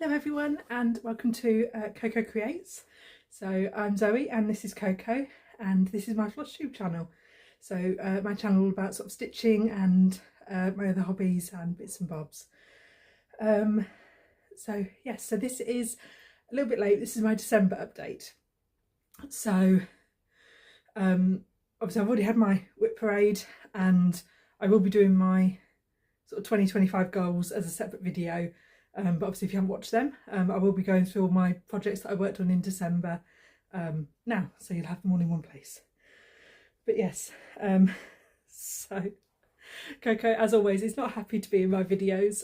Hello everyone and welcome to Coco Creates. So I'm Zoe and this is Coco and this is my Flosstube channel. So my channel about sort of stitching and my other hobbies and bits and bobs. So yes, so this is a little bit late. This is my December update. So obviously I've already had my whip parade and I will be doing my sort of 2025 goals as a separate video. But obviously if you haven't watched them, I will be going through all my projects that I worked on in December now, so you'll have them all in one place. But yes, so Coco, as always, is not happy to be in my videos.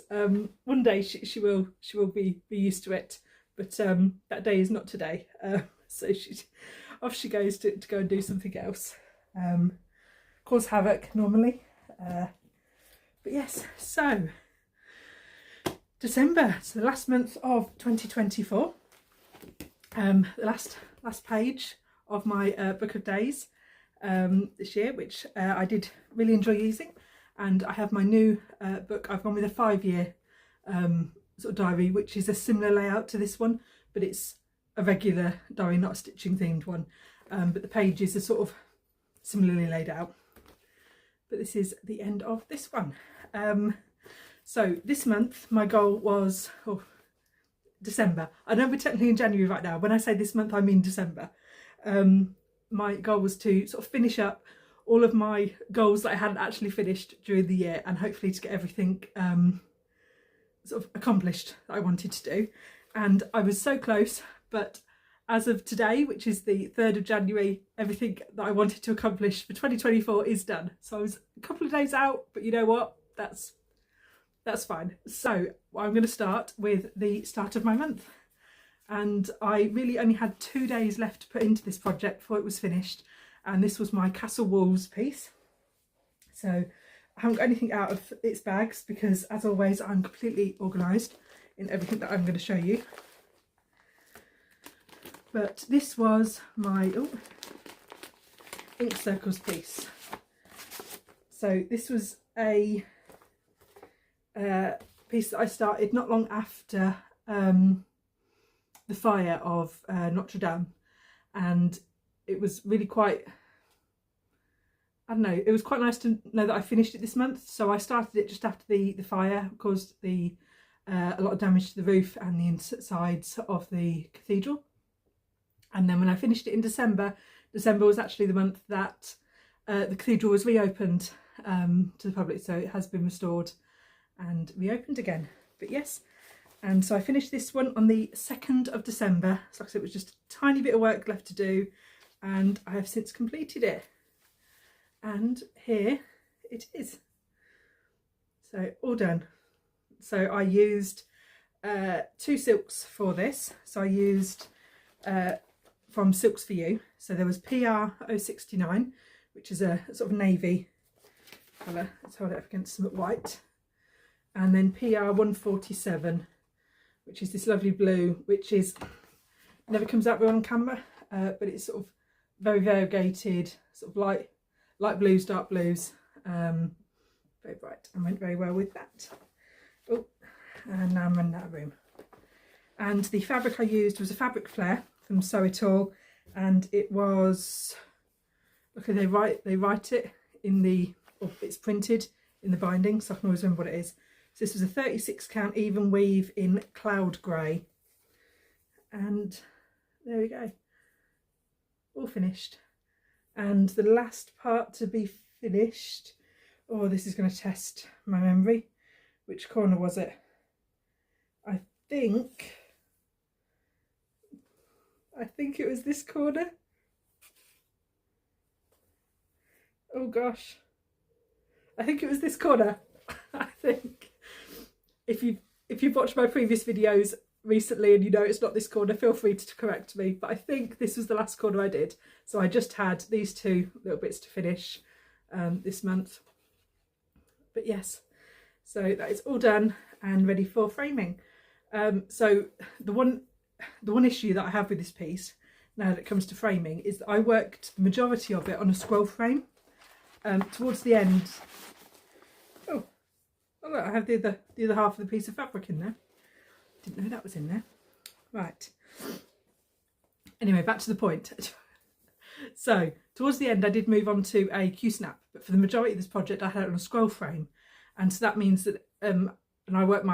One day she will be used to it, but that day is not today. So off she goes to go and do something else. Cause havoc normally. But yes, so December, so the last month of 2024, the last page of my book of days this year, which I did really enjoy using, and I have my new book. I've gone with a 5-year sort of diary, which is a similar layout to this one, but it's a regular diary, not a stitching themed one, but the pages are sort of similarly laid out. But this is the end of this one. So this month my goal was December. I know we're technically in January right now. When I say this month I mean December. My goal was to sort of finish up all of my goals that I hadn't actually finished during the year, and hopefully to get everything sort of accomplished that I wanted to do. And I was so close, but as of today, which is the 3rd of January, everything that I wanted to accomplish for 2024 is done. So I was a couple of days out, but you know what? That's fine. So I'm going to start with the start of my month, and I really only had 2 days left to put into this project before it was finished, and this was my castle walls piece. So I haven't got anything out of its bags because, as always, I'm completely organised in everything that I'm going to show you. But this was my ink circles piece. So this was a piece that I started not long after the fire of Notre Dame, and it was really quite, I don't know, it was quite nice to know that I finished it this month. So I started it just after the fire caused a lot of damage to the roof and the insides of the cathedral, and then when I finished it in December was actually the month that the cathedral was reopened to the public, so it has been restored and reopened again. But yes, and so I finished this one on the 2nd of December. So like I said, it was just a tiny bit of work left to do, and I have since completed it. And here it is. So all done. So I used 2 silks for this. So I used from Silks For You. So there was PR 069, which is a sort of navy colour. Let's hold it up against some white. And then PR 147, which is this lovely blue, which is never comes out well on camera, but it's sort of very variegated, sort of light blues, dark blues, very bright, and went very well with that. Oh, and now I'm running out of room. And the fabric I used was a fabric flare from Sew It All, and it was, okay, they write it in the, or it's printed in the binding, so I can always remember what it is. So this was a 36 count even weave in cloud grey, and there we go, all finished. And the last part to be finished, oh, this is going to test my memory. Which corner was it? I think it was this corner. Oh gosh, I think it was this corner. I think if you've watched my previous videos recently and you know it's not this corner, feel free to correct me, but I think this was the last corner I did. So I just had these 2 little bits to finish this month. But yes, so that is all done and ready for framing. So the one issue that I have with this piece now that it comes to framing is that I worked the majority of it on a scroll frame. Towards the end, oh look, I have the other half of the piece of fabric in there. Didn't know that was in there. Right. Anyway, back to the point. So towards the end I did move on to a Q-snap, but for the majority of this project I had it on a scroll frame, and so that means that and I work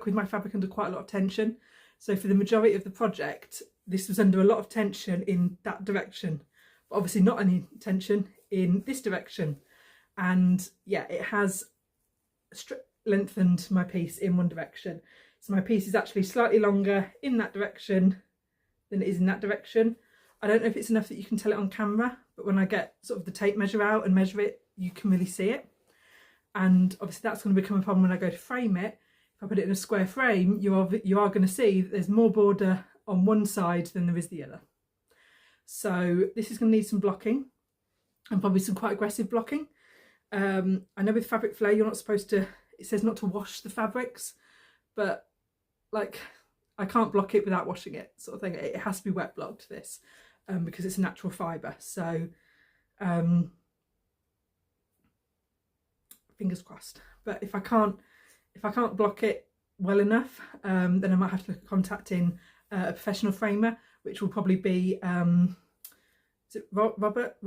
with my fabric under quite a lot of tension, so for the majority of the project this was under a lot of tension in that direction, but obviously not any tension in this direction, and yeah, it has lengthened my piece in one direction, so my piece is actually slightly longer in that direction than it is in that direction. I don't know if it's enough that you can tell it on camera, but when I get sort of the tape measure out and measure it, you can really see it. And obviously that's going to become a problem when I go to frame it. If I put it in a square frame, you are going to see that there's more border on one side than there is the other. So this is going to need some blocking, and probably some quite aggressive blocking. I know with fabric flare you're not supposed to, it says not to wash the fabrics, but like I can't block it without washing it, sort of thing. It has to be wet blocked, this. Because it's a natural fibre, so fingers crossed. But if I can't block it well enough, then I might have to look at contacting a professional framer, which will probably be is it Rob at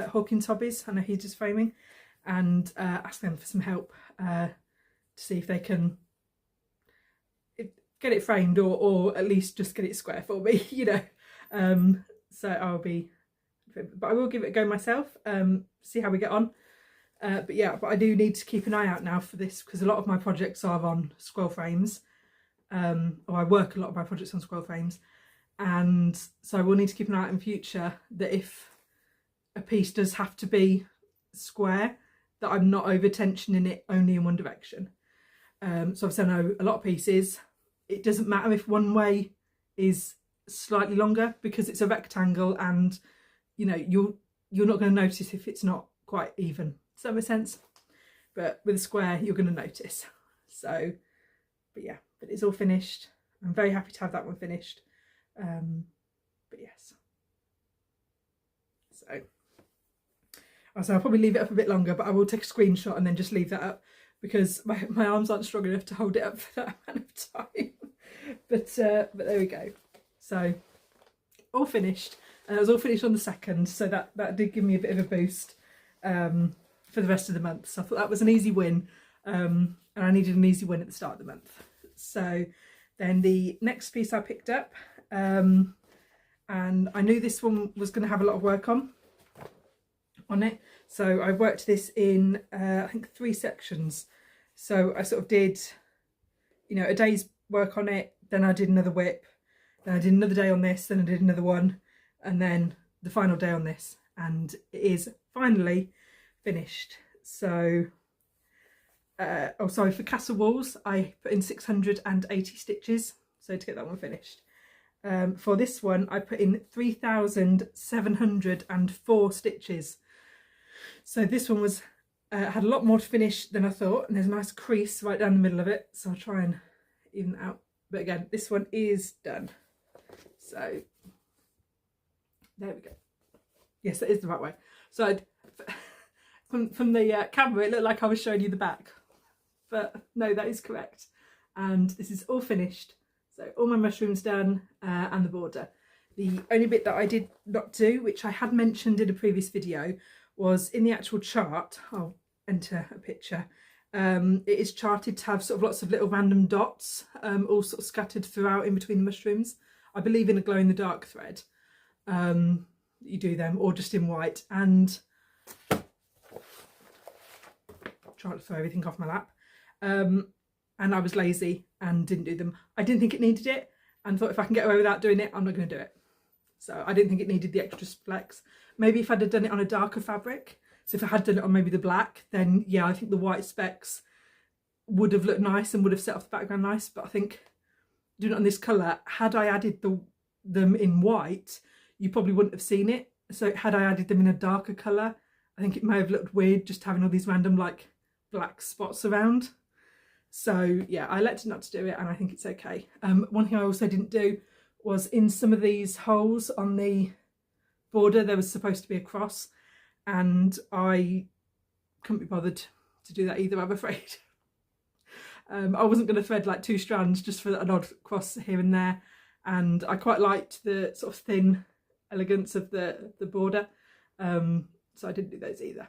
Hawkins Hobbies? I know he does framing, and ask them for some help to see if they can get it framed, or at least just get it square for me, you know. So I'll be, but I will give it a go myself, see how we get on. But yeah, but I do need to keep an eye out now for this, because a lot of my projects are on scroll frames, or I work a lot of my projects on scroll frames, and so I will need to keep an eye out in future that if a piece does have to be square, that I'm not over tensioning it only in one direction. So obviously I know a lot of pieces, it doesn't matter if one way is slightly longer because it's a rectangle, and you know you're not going to notice if it's not quite even. Does that make sense? But with a square you're going to notice. So but yeah, but it's all finished. I'm very happy to have that one finished. But yes, so I'll probably leave it up a bit longer, but I will take a screenshot and then just leave that up, because my arms aren't strong enough to hold it up for that amount of time. But there we go. So all finished, and it was all finished on the 2nd, so that did give me a bit of a boost for the rest of the month. So I thought that was an easy win, and I needed an easy win at the start of the month. So then the next piece I picked up, and I knew this one was going to have a lot of work on it, so I worked this in I think 3 sections. So I sort of did, you know, a day's work on it, then I did another whip, then I did another day on this, then I did another one, and then the final day on this, and it is finally finished. So oh sorry, for castle walls I put in 680 stitches, so to get that one finished. For this one I put in 3,704 stitches. So this one was had a lot more to finish than I thought, and there's a nice crease right down the middle of it, so I'll try and even it out. But again, this one is done. So there we go. Yes, that is the right way. So from the camera it looked like I was showing you the back, but no, that is correct. And this is all finished. So all my mushrooms done, and the border. The only bit that I did not do, which I had mentioned in a previous video, was in the actual chart. I'll enter a picture. It is charted to have sort of lots of little random dots, all sort of scattered throughout in between the mushrooms. I believe in a glow in the dark thread. You do them, or just in white. And try to throw everything off my lap. And I was lazy and didn't do them. I didn't think it needed it, and thought if I can get away without doing it, I'm not going to do it. So I didn't think it needed the extra flex. Maybe if I'd have done it on a darker fabric, so if I had done it on maybe the black, then yeah, I think the white specks would have looked nice and would have set off the background nice. But I think doing it on this colour, had I added them in white, you probably wouldn't have seen it. So had I added them in a darker colour, I think it may have looked weird just having all these random like black spots around. So yeah, I elected not to do it, and I think it's okay. One thing I also didn't do was in some of these holes on the border there was supposed to be a cross, and I couldn't be bothered to do that either, I'm afraid. I wasn't going to thread like 2 strands just for an odd cross here and there, and I quite liked the sort of thin elegance of the border, so I didn't do those either.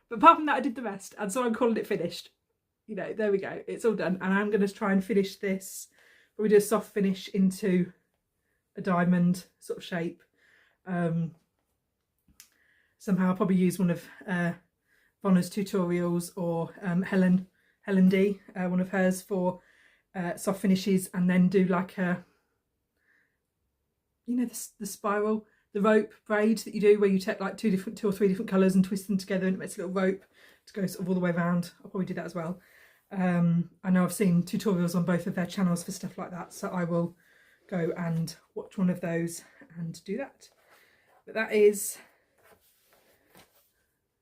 But apart from that, I did the rest, and so I'm calling it finished. You know, there we go, it's all done, and I'm going to try and finish this, we do a soft finish into a diamond sort of shape. Somehow I'll probably use one of Vonna's tutorials, or Helen D, one of hers, for soft finishes, and then do like a, you know, the spiral, the rope braid that you do, where you take like 2 or 3 different colours and twist them together and it makes a little rope to go sort of all the way around. I'll probably do that as well. I know I've seen tutorials on both of their channels for stuff like that, so I will go and watch one of those and do that. But that is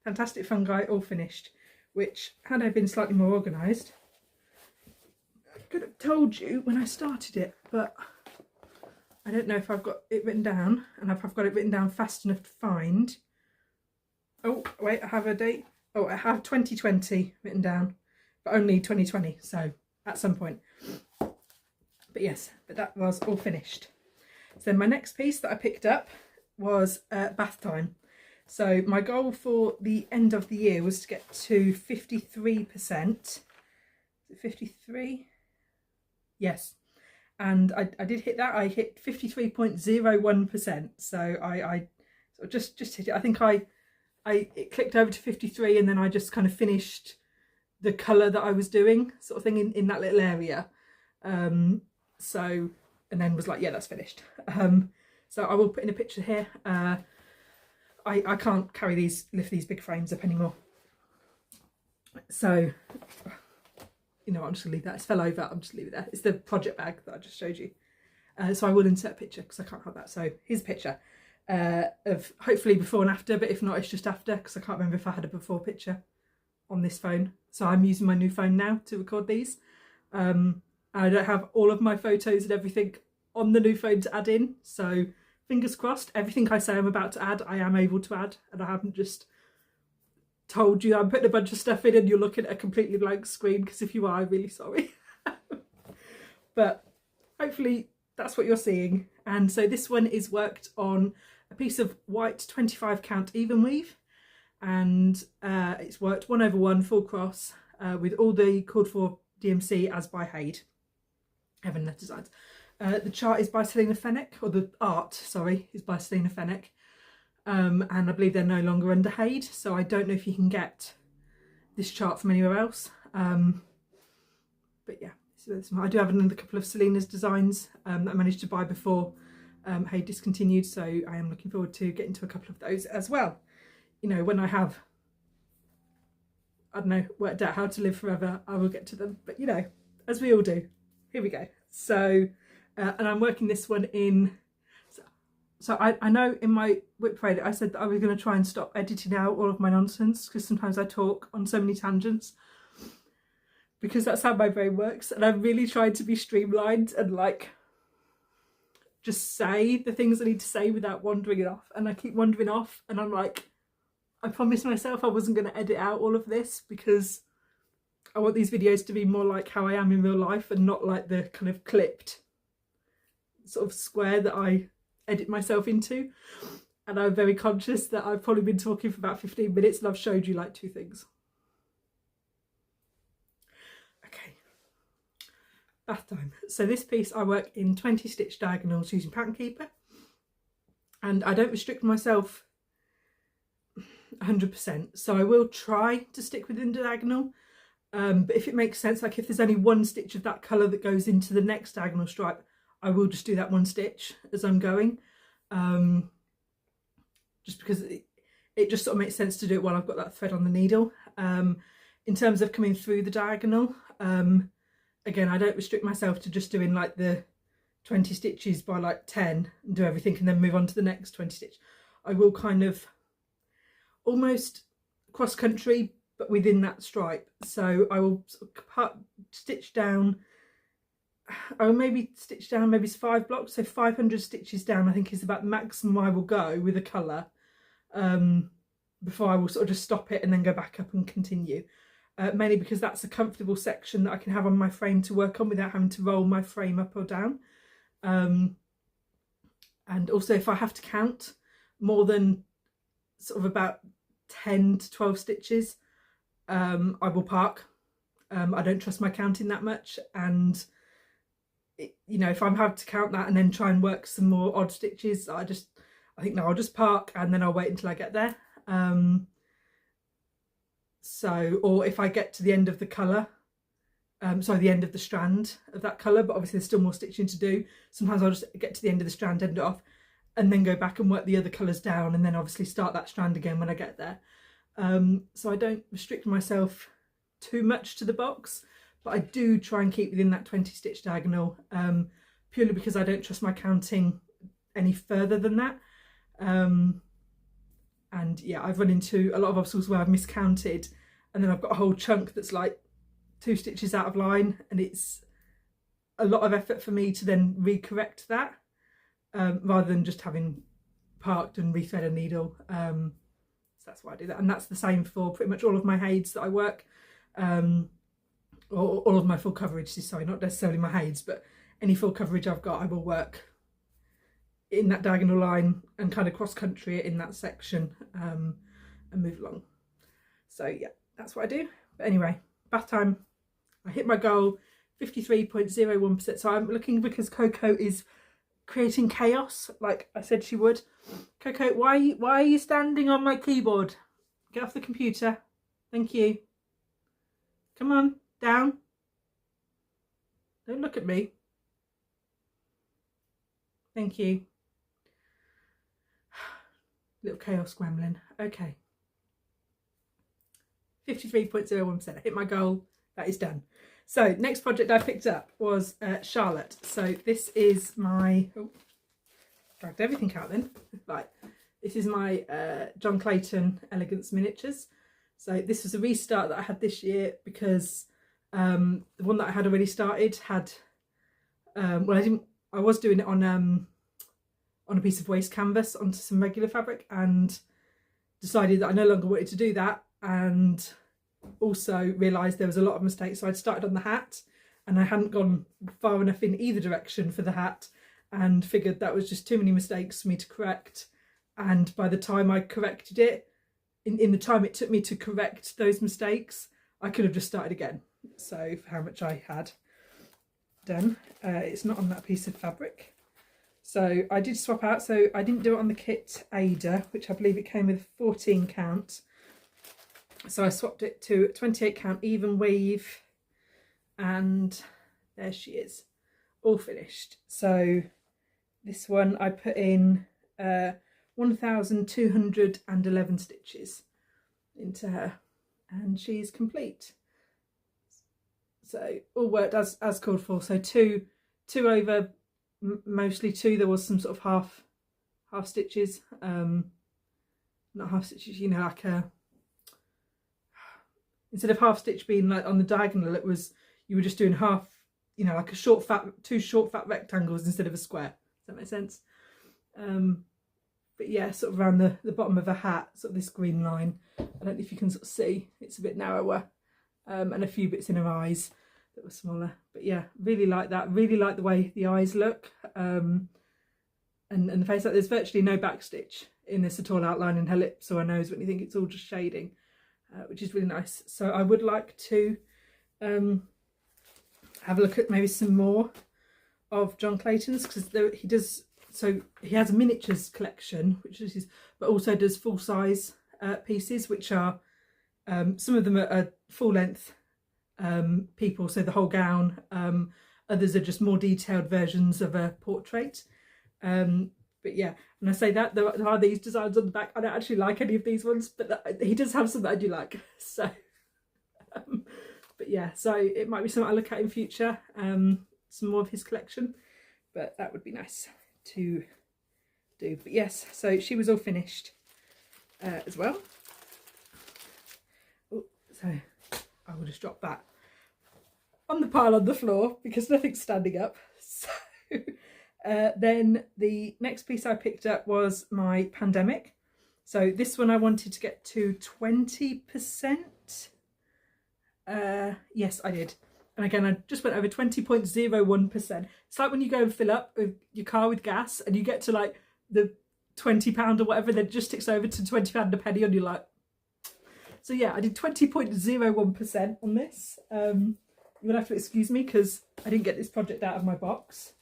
fantastic fungi all finished, which, had I been slightly more organised, I could have told you when I started it, but I don't know if I've got it written down, and if I've got it written down fast enough to find. Oh wait, I have a date. Oh, I have 2020 written down, but only 2020, so at some point. But yes, but that was all finished. So then my next piece that I picked up was bath time. So my goal for the end of the year was to get to 53%. Is it 53? Yes. And I did hit that. I hit 53.01%. So I sort of just hit it. I think it clicked over to 53, and then I just kind of finished the colour that I was doing, sort of thing, in that little area. So, and then was like, yeah, that's finished. So I will put in a picture here. I can't lift these big frames up anymore. So, you know, I'm just gonna leave that. It's fell over, I'm just leave it there. It's the project bag that I just showed you. So I will insert a picture because I can't have that. So here's a picture of hopefully before and after, but if not, it's just after, because I can't remember if I had a before picture on this phone. So I'm using my new phone now to record these. I don't have all of my photos and everything on the new phone to add in, so fingers crossed, everything I say I'm about to add, I am able to add, and I haven't just told you I'm putting a bunch of stuff in and you're looking at a completely blank screen, because if you are, I'm really sorry. But hopefully that's what you're seeing. And so this one is worked on a piece of white 25 count even weave, and it's worked 1/1 full cross with all the called for DMC as by Haid, Heaven Let Designs. The chart is by Selena Fenwick, or the art, sorry, is by Selena Fenwick. And I believe they're no longer under Haid, so I don't know if you can get this chart from anywhere else. But yeah, so I do have another couple of Selena's designs that I managed to buy before Haid discontinued, so I am looking forward to getting to a couple of those as well. You know, when I have, I don't know, worked out how to live forever, I will get to them. But you know, as we all do. Here we go. So, and I'm working this one in, so I know in my whip parade I said that I was going to try and stop editing out all of my nonsense, because sometimes I talk on so many tangents, because that's how my brain works, and I'm really trying to be streamlined and like just say the things I need to say without wandering off, and I keep wandering off, and I'm like, I promised myself I wasn't going to edit out all of this, because I want these videos to be more like how I am in real life, and not like the kind of clipped sort of square that I edit myself into. And I'm very conscious that I've probably been talking for about 15 minutes and I've showed you like 2 things. Okay, bath time. So this piece I work in 20 stitch diagonals using Pattern Keeper, and I don't restrict myself 100%, so I will try to stick within the diagonal. But if it makes sense, like if there's only 1 stitch of that colour that goes into the next diagonal stripe, I will just do that 1 stitch as I'm going. Just because it just sort of makes sense to do it while I've got that thread on the needle. In terms of coming through the diagonal, again, I don't restrict myself to just doing like the 20 stitches by like 10 and do everything and then move on to the next 20 stitch. I will kind of almost cross country, but within that stripe. So I will sort of stitch down, I will maybe stitch down maybe 5 blocks, so 500 stitches down I think is about the maximum I will go with a colour, before I will sort of just stop it and then go back up and continue. mainly because that's a comfortable section that I can have on my frame to work on without having to roll my frame up or down. And also if I have to count more than sort of about 10 to 12 stitches, I will park. I don't trust my counting that much, and you know, if I'm having to count that and then try and work some more odd stitches, I think no, I'll just park and then I'll wait until I get there. So, or if I get to the end of the colour, sorry, the end of the strand of that colour, but obviously there's still more stitching to do, sometimes I'll just get to the end of the strand, end it off, and then go back and work the other colours down, and then obviously start that strand again when I get there. So I don't restrict myself too much to the box, but I do try and keep within that 20 stitch diagonal, purely because I don't trust my counting any further than that. And yeah, I've run into a lot of obstacles where I've miscounted, and then I've got a whole chunk that's like 2 stitches out of line, and it's a lot of effort for me to then recorrect that, rather than just having parked and rethread a needle. So that's why I do that, and that's the same for pretty much all of my heids that I work, or all of my full coverage. Sorry, not necessarily my heids, but any full coverage I've got, I will work in that diagonal line and kind of cross country it in that section, and move along. So yeah, that's what I do. But anyway, bath time. I hit my goal, 53.01%. So I'm looking, because Coco is creating chaos like I said she would. Coco, why are you standing on my keyboard? Get off the computer. Thank you. Come on, down. Don't look at me. Thank you. Little chaos gremlin. Okay. 53.01%. I hit my goal. That is done. So next project I picked up was Charlotte. So this is my, oh, dragged everything out then. Right, this is my John Clayton Elegance miniatures. So this was a restart that I had this year, because the one that I had already started had, well, I was doing it on a piece of waste canvas onto some regular fabric, and decided that I no longer wanted to do that, and also realised there was a lot of mistakes. So I'd started on the hat, and I hadn't gone far enough in either direction for the hat, and figured that was just too many mistakes for me to correct. And by the time I corrected it, in the time it took me to correct those mistakes, I could have just started again. So for how much I had done, it's not on that piece of fabric. So I did swap out. So I didn't do it on the kit Ada, which I believe it came with 14 count. So I swapped it to 28 count even weave, and there she is, all finished. So this one I put in 1,211 stitches into her, and she's complete. So all worked as called for. So two over, mostly 2. There was some sort of half stitches, not half stitches, you know, like a, instead of half stitch being like on the diagonal, it was, you were just doing half, you know, like a short fat, 2 short fat rectangles instead of a square. Does that make sense? But yeah, sort of around the bottom of a hat, sort of this green line. I don't know if you can sort of see, it's a bit narrower, and a few bits in her eyes that were smaller. But yeah, really like that. Really like the way the eyes look, and the face. Like, there's virtually no backstitch in this at all, outlining her lips or her nose, when you think it's all just shading, which is really nice. So I would like to have a look at maybe some more of John Clayton's, because he does. So he has a miniatures collection, which is his, but also does full size pieces, which are some of them are full length people, so the whole gown. Others are just more detailed versions of a portrait. But yeah, and I say that there are these designs on the back. I don't actually like any of these ones, but he does have some that I do like. So, but yeah, so it might be something I look at in future. Some more of his collection, but that would be nice to do. But yes, so she was all finished as well. Oh, so I will just drop that on the pile on the floor because nothing's standing up. So then the next piece I picked up was my Pandemic. So this one I wanted to get to 20%. Yes, I did. And again, I just went over 20.01%. It's like when you go and fill up with your car with gas and you get to like the £20 or whatever, then it just ticks over to £20 a penny and you're like... So yeah, I did 20.01% on this. You'll have to excuse me because I didn't get this project out of my box.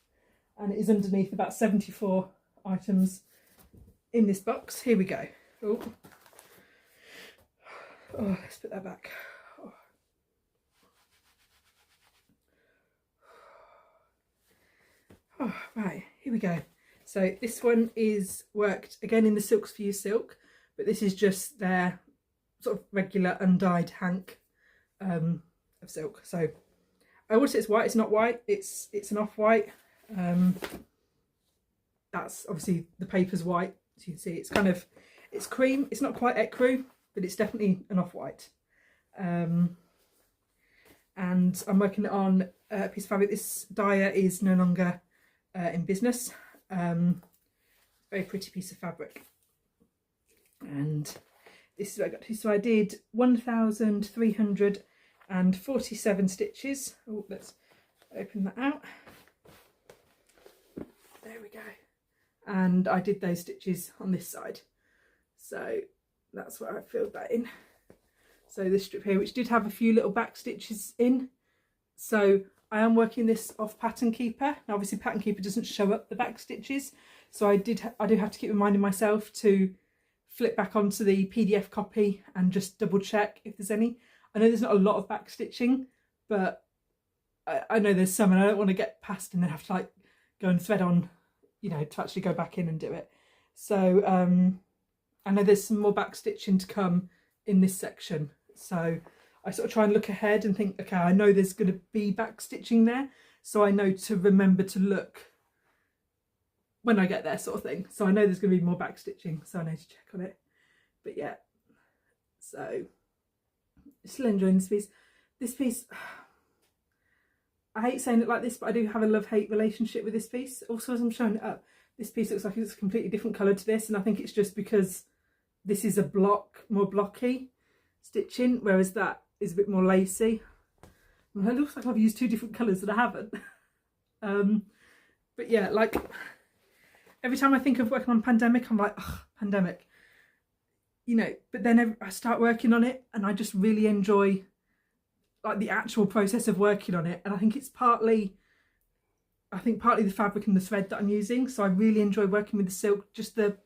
And it is underneath about 74 items in this box. Here we go. Oh, let's put that back. Oh, right, here we go. So this one is worked again in the Silks for You silk, but this is just their sort of regular undyed hank of silk. So I would say it's white. It's not white. It's an off-white. That's obviously the paper's white, so you can see it's cream. It's not quite ecru, but it's definitely an off-white. And I'm working on a piece of fabric. This dyer is no longer in business. Very pretty piece of fabric, and this is what I got to. So I did 1,347 stitches. Oh, let's open that out. There we go. And I did those stitches on this side, so that's where I filled that in. So this strip here, which did have a few little back stitches in, so I am working this off Pattern Keeper. Now obviously Pattern Keeper doesn't show up the back stitches, so I do have to keep reminding myself to flip back onto the PDF copy and just double check if there's any. I know there's not a lot of back stitching, but I know there's some, and I don't want to get past and then have to like go and thread on, you know, to actually go back in and do it. So I know there's some more back stitching to come in this section, so I sort of try and look ahead and think, okay, I know there's going to be back stitching there, so I know to remember to look when I get there, sort of thing. So I know there's going to be more back stitching, so I need to check on it. But yeah, so still enjoying this piece. This piece, I hate saying it like this, but I do have a love-hate relationship with this piece. Also, as I'm showing it up, this piece looks like it's a completely different colour to this, and I think it's just because this is a more blocky stitching, whereas that is a bit more lacy. Well, it looks like I've used two different colours and I haven't. But yeah, like every time I think of working on Pandemic, I'm like, oh, Pandemic, you know. But then I start working on it and I just really enjoy like the actual process of working on it. And I think it's partly the fabric and the thread that I'm using. So I really enjoy working with the silk, just the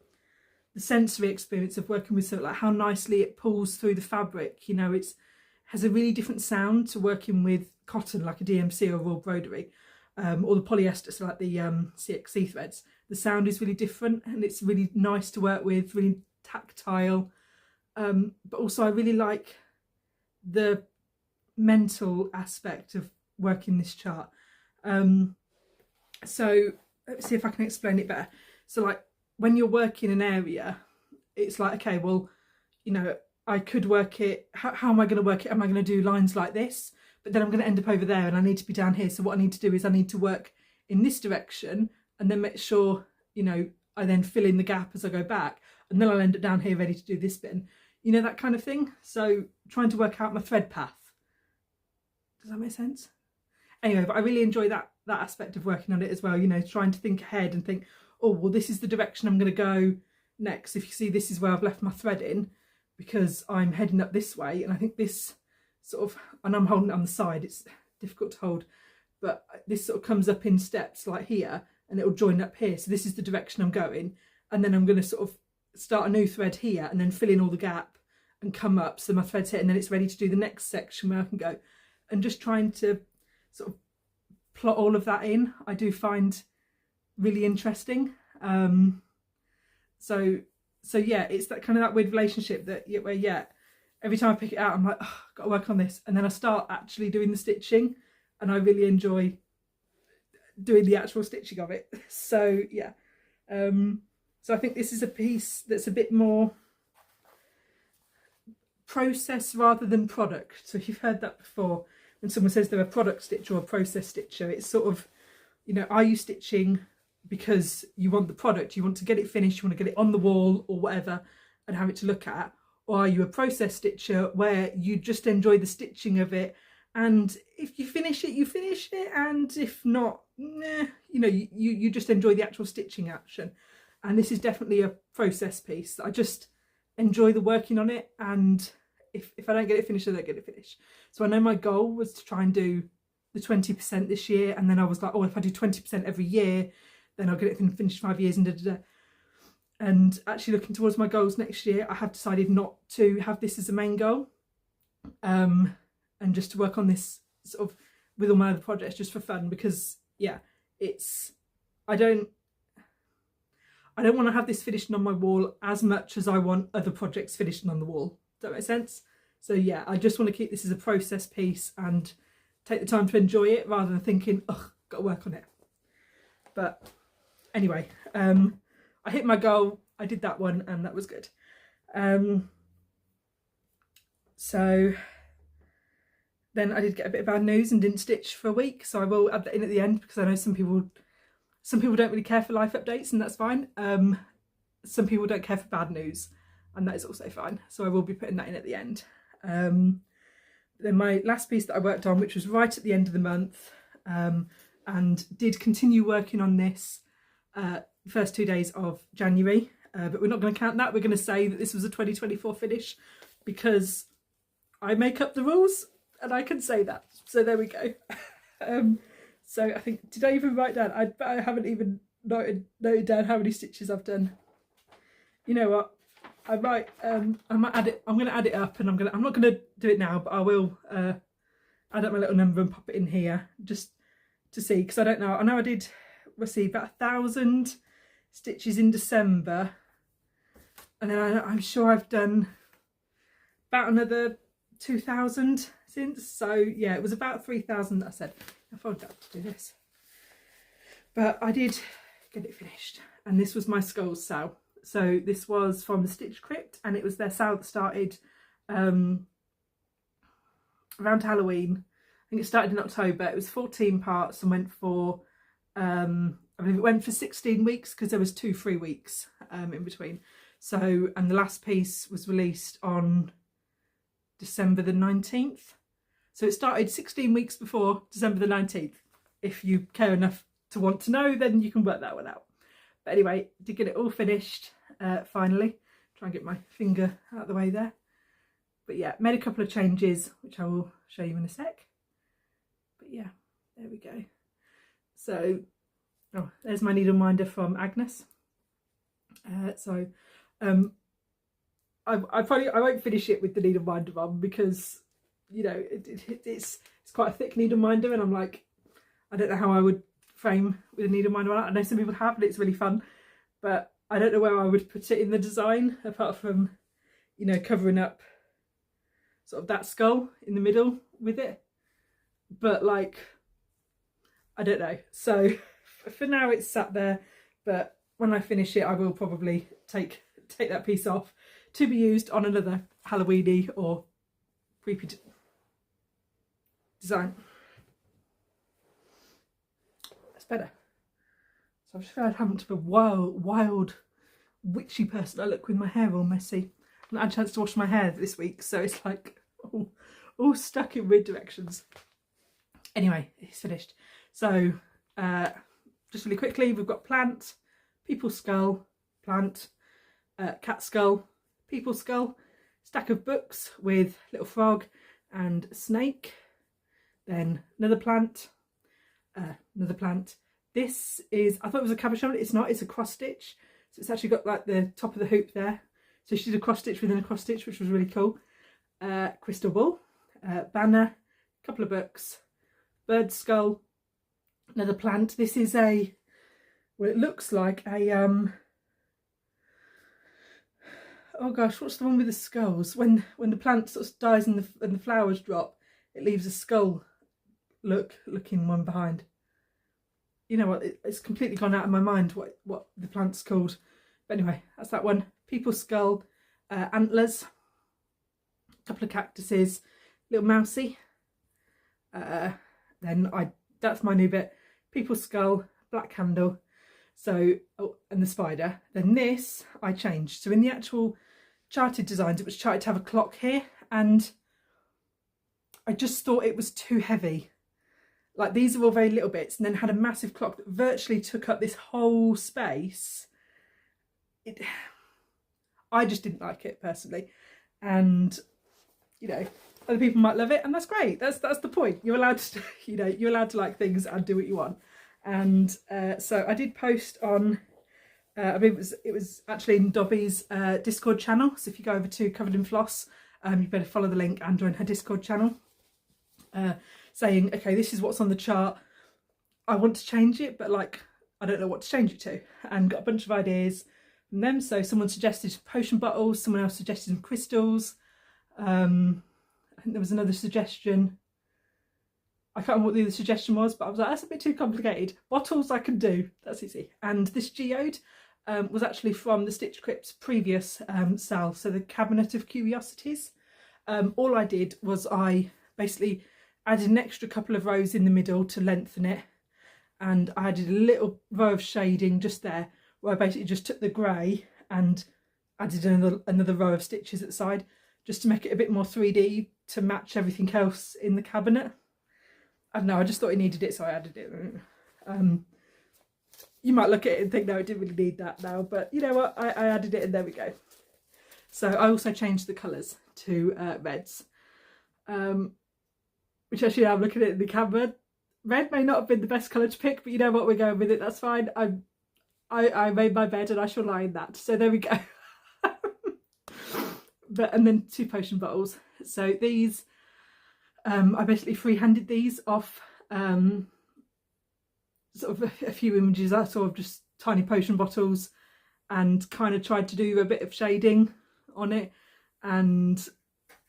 sensory experience of working with silk, like how nicely it pulls through the fabric. You know, it has a really different sound to working with cotton, like a DMC or raw broderie, or the polyester, so like the CXC threads. The sound is really different and it's really nice to work with, really tactile. But also I really like the mental aspect of working this chart. So let's see if I can explain it better. So like when you're working an area, it's like, okay, well, you know, I could work it. How am I going to work it? Am I going to do lines like this? But then I'm going to end up over there and I need to be down here. So what I need to do is I need to work in this direction and then make sure, you know, I then fill in the gap as I go back, and then I'll end up down here ready to do this bit. You know, that kind of thing. So trying to work out my thread path. Does that make sense? Anyway, but I really enjoy that aspect of working on it as well, you know, trying to think ahead and think, oh, well, this is the direction I'm going to go next. If you see, this is where I've left my thread in because I'm heading up this way. And I think this sort of, and I'm holding it on the side, it's difficult to hold, but this sort of comes up in steps like here and it'll join up here. So this is the direction I'm going. And then I'm going to sort of start a new thread here and then fill in all the gap and come up. So my thread's here and then it's ready to do the next section where I can go. And just trying to sort of plot all of that in, I do find really interesting. So yeah, it's that kind of that weird relationship that where, yeah, every time I pick it out, I'm like, oh, I've got to work on this. And then I start actually doing the stitching and I really enjoy doing the actual stitching of it. So yeah. So I think this is a piece that's a bit more process rather than product. So if you've heard that before, when someone says they're a product stitcher or a process stitcher, it's sort of, you know, are you stitching because you want the product, you want to get it finished, you want to get it on the wall or whatever and have it to look at, or are you a process stitcher where you just enjoy the stitching of it, and if you finish it, you finish it, and if not, nah, you know, you just enjoy the actual stitching action. And this is definitely a process piece. I just enjoy the working on it, and if I don't get it finished, I don't get it finished. So I know my goal was to try and do the 20% this year, and then I was like, oh, if I do 20% every year, then I'll get it finished 5 years, and da-da-da. And actually looking towards my goals next year, I have decided not to have this as a main goal, and just to work on this sort of with all my other projects just for fun, because yeah, I don't want to have this finished on my wall as much as I want other projects finished on the wall. Does that make sense? So yeah, I just want to keep this as a process piece and take the time to enjoy it rather than thinking, oh, got to work on it. But anyway, I hit my goal, I did that one, and that was good. So then I did get a bit of bad news and didn't stitch for a week, so I will add that in at the end, because I know some people don't really care for life updates, and that's fine. Some people don't care for bad news, and that is also fine, so I will be putting that in at the end. Then my last piece that I worked on, which was right at the end of the month, and did continue working on this first 2 days of January, but we're not going to count that. We're going to say that this was a 2024 finish, because I make up the rules and I can say that. So there we go. So I think, did I even write down? I haven't even noted down how many stitches I've done. You know what? I might add it. I'm going to add it up, and I'm not going to do it now, but I will add up my little number and pop it in here just to see, because I don't know. I know I did receive about 1,000 stitches in December, and then I'm sure I've done about another 2,000 since. So yeah, it was about 3,000 that I said. I forgot to do this, but I did get it finished, and this was my skulls sale. So this was from the Stitch Crypt, and it was their sale that started around Halloween. I think it started in October. It was 14 parts and went for I believe it went for 16 weeks, because there was 2 free weeks in between. So, and the last piece was released on December the 19th. So it started 16 weeks before December the 19th. If you care enough to want to know, then you can work that one out. But anyway, did get it all finished finally. Try and get my finger out of the way there. But yeah, made a couple of changes, which I will show you in a sec. But yeah, there we go. So, oh, there's my needle minder from Agnes. I won't finish it with the needle minder on, because you know it's quite a thick needle minder, and I'm like, I don't know how I would frame with a needle minder on it. I know some people have, and it's really fun, but I don't know where I would put it in the design, apart from, you know, covering up sort of that skull in the middle with it. But like, I don't know. So for now it's sat there, but when I finish it, I will probably take that piece off to be used on another Halloweeny or creepy design. That's better. So I've just realised I haven't been a wild witchy person. I look with my hair all messy. I've not had a chance to wash my hair this week, so it's like all stuck in weird directions. Anyway, it's finished. So just really quickly, we've got plant, people skull, plant, cat skull, people skull, stack of books with little frog and snake, then another plant, another plant. This is, I thought it was a cabochon, it's not, it's a cross stitch. So it's actually got like the top of the hoop there. So she did a cross stitch within a cross stitch, which was really cool. Crystal ball, banner, couple of books, bird skull, another plant. This is a, well, it looks like a, oh gosh, what's the one with the skulls? When the plant sort of dies and the flowers drop, it leaves a skull looking one behind. You know what, it's completely gone out of my mind what the plant's called. But anyway, that's that one. People's skull, antlers, a couple of cactuses, little mousey. Then that's my new bit. People's skull, black candle. So, oh, and the spider. Then this I changed. So in the actual charted designs, it was charted to have a clock here, and I just thought it was too heavy. Like, these are all very little bits, and then had a massive clock that virtually took up this whole space. I just didn't like it personally, and you know, other people might love it, and that's great. That's the point. You're allowed to, you know, you're allowed to like things and do what you want. And so I did post on. I mean, it was actually in Dobby's Discord channel. So if you go over to Covered in Floss, you better follow the link and join her Discord channel. Saying, okay, this is what's on the chart. I want to change it, but like, I don't know what to change it to. And got a bunch of ideas from them. So someone suggested potion bottles, someone else suggested some crystals. I think there was another suggestion. I can't remember what the other suggestion was, but I was like, that's a bit too complicated. Bottles I can do, that's easy. And this geode was actually from the Stitch Crypt's previous sale, so the Cabinet of Curiosities. All I did was I basically added an extra couple of rows in the middle to lengthen it, and I added a little row of shading just there, where I basically just took the grey and added another row of stitches at the side, just to make it a bit more 3D to match everything else in the cabinet. I don't know, I just thought it needed it, so I added it. You might look at it and think, no, it didn't really need that now, but you know what, I added it, and there we go. So I also changed the colours to reds, which actually now I'm looking at it in the camera. Red may not have been the best colour to pick, but you know what, we're going with it, that's fine. I made my bed and I shall lie in that, so there we go. And then 2 potion bottles. So these, I basically freehanded these off sort of a few images I saw of just tiny potion bottles, and kind of tried to do a bit of shading on it. And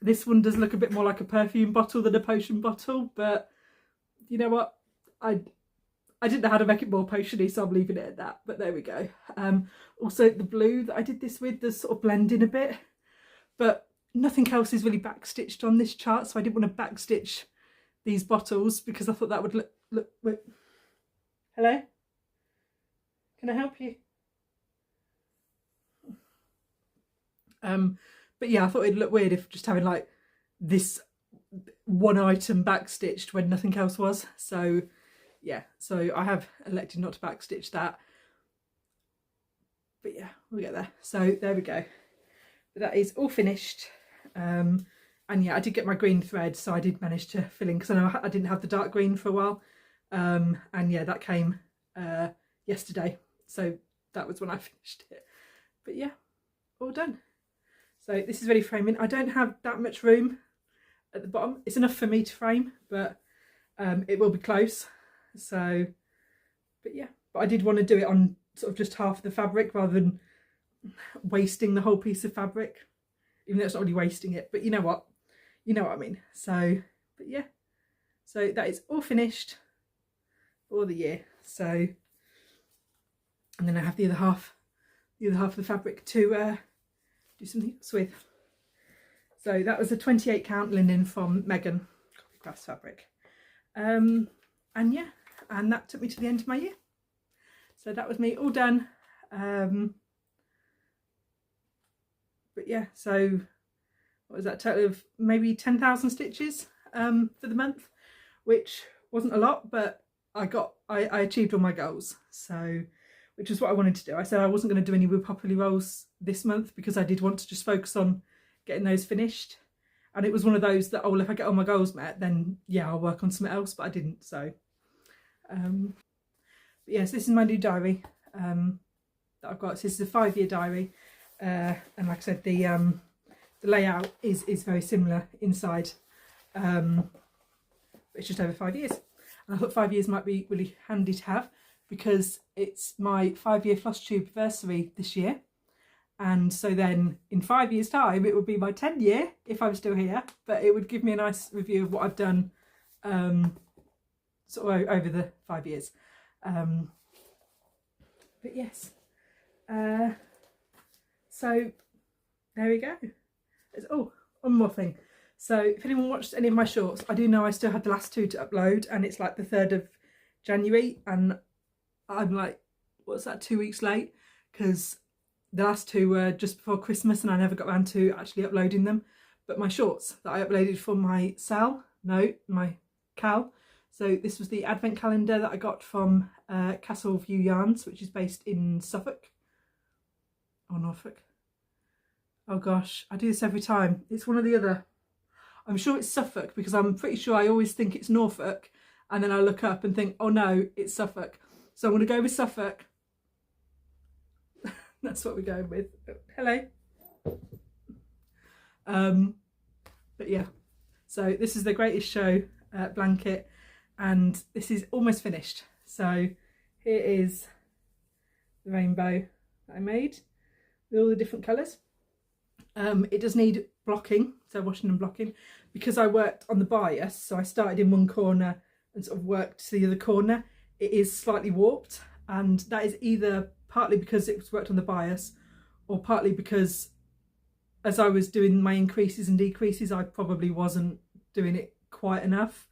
this one does look a bit more like a perfume bottle than a potion bottle, but you know what, I didn't know how to make it more potiony, so I'm leaving it at that, but there we go. Also the blue that I did this with does sort of blend in a bit, but nothing else is really backstitched on this chart, so I didn't want to backstitch these bottles because I thought that would look wait. Hello? Can I help you? But yeah, I thought it'd look weird if just having like this one item backstitched when nothing else was. So yeah, so I have elected not to backstitch that. But yeah, we'll get there. So there we go. But that is all finished. And yeah, I did get my green thread, so I did manage to fill in, because I know I didn't have the dark green for a while. And yeah, that came yesterday, so that was when I finished it. But yeah, all done. So this is ready for framing. I don't have that much room at the bottom. It's enough for me to frame, but it will be close. So, but yeah, but I did want to do it on sort of just half the fabric rather than wasting the whole piece of fabric, even though it's not really wasting it, but you know what I mean. So, but yeah, so that is all finished for the year. So, and then I have the other half of the fabric to do something else with. So that was a 28 count linen from Megan Copycraft fabric, and yeah, and that took me to the end of my year. So that was me all done. But yeah, so what was that, total of maybe 10,000 stitches for the month, which wasn't a lot, but I achieved all my goals, so, which is what I wanted to do. I said I wasn't going to do any wood populi rolls this month because I did want to just focus on getting those finished, and it was one of those that, oh well, if I get all my goals met, then yeah, I'll work on something else, but I didn't. So but yes, this is my new diary that I've got. So this is a 5-year diary, and like I said, the layout is very similar inside, but it's just over 5 years. And I thought 5 years might be really handy to have, because it's my 5-year Flosstube anniversary this year, and so then in 5 years time it would be my 10 year if I'm still here, but it would give me a nice review of what I've done sort of over the 5 years. But yes, so there we go. Oh, one more thing. So if anyone watched any of my shorts, I do know I still had the last 2 to upload, and it's like the 3rd of January, and I'm like, what's that, 2 weeks late, because the last two were just before Christmas and I never got around to actually uploading them. But my shorts that I uploaded for my my Cal. So this was the advent calendar that I got from Castle View Yarns, which is based in Suffolk or Norfolk. Oh gosh, I do this every time. It's one or the other. I'm sure it's Suffolk because I'm pretty sure I always think it's Norfolk and then I look up and think, oh no, it's Suffolk. So I'm going to go with Suffolk. That's what we're going with. Hello. But yeah, so this is the Greatest Show blanket and this is almost finished. So here is the rainbow that I made with all the different colours. It does need blocking, so washing and blocking, because I worked on the bias, so I started in one corner and sort of worked to the other corner. It is slightly warped, and that is either partly because it was worked on the bias or partly because as I was doing my increases and decreases I probably wasn't doing it quite enough,